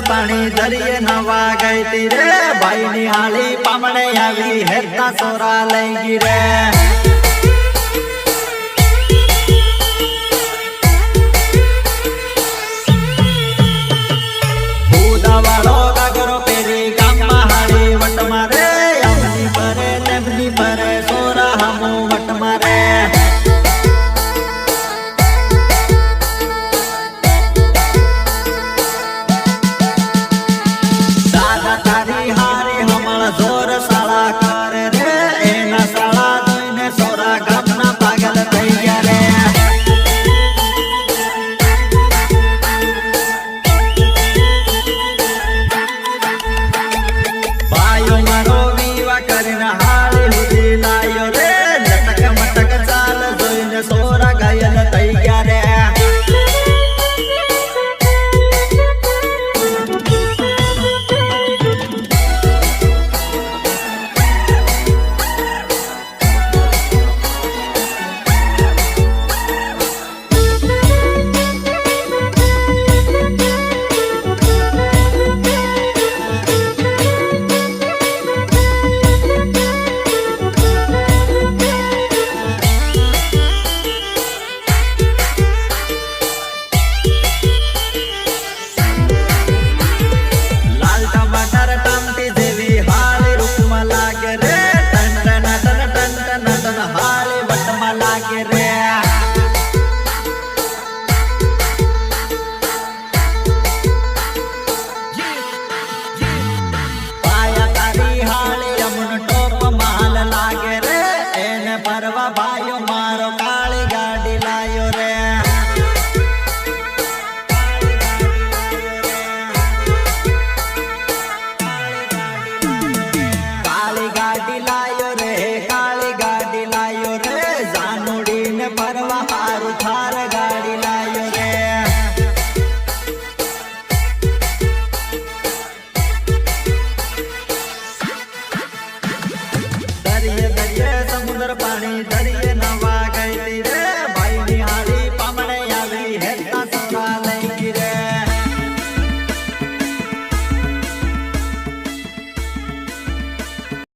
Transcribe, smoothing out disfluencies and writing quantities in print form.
પાણી દરિયે નવા ગઈ તી રે ભાઈ ની હાળી પામણે આવી હેરતા સોરા લઈ ગઈ રે ઉદાવાળો ગાગરો પેરી ગામમાં હાળી વટ મારે અમની પરે તેમની પરે સોરા હમો વટ મારે જોર સાળા કરે રે એના સાળા જોઈને સોરા ગામના પાગલ થઈ ગયા રે ભાઈઓ મારો વિવાહ કરીને હાળી સુધી લાયો રે લટક મટક ચાલ જોઈને સોરા ઘાયલ થઈ ગયા રે પરવા ભાઈઓ મારો કાળી ગાડી લાયો રે કાળી ગાડી લાયો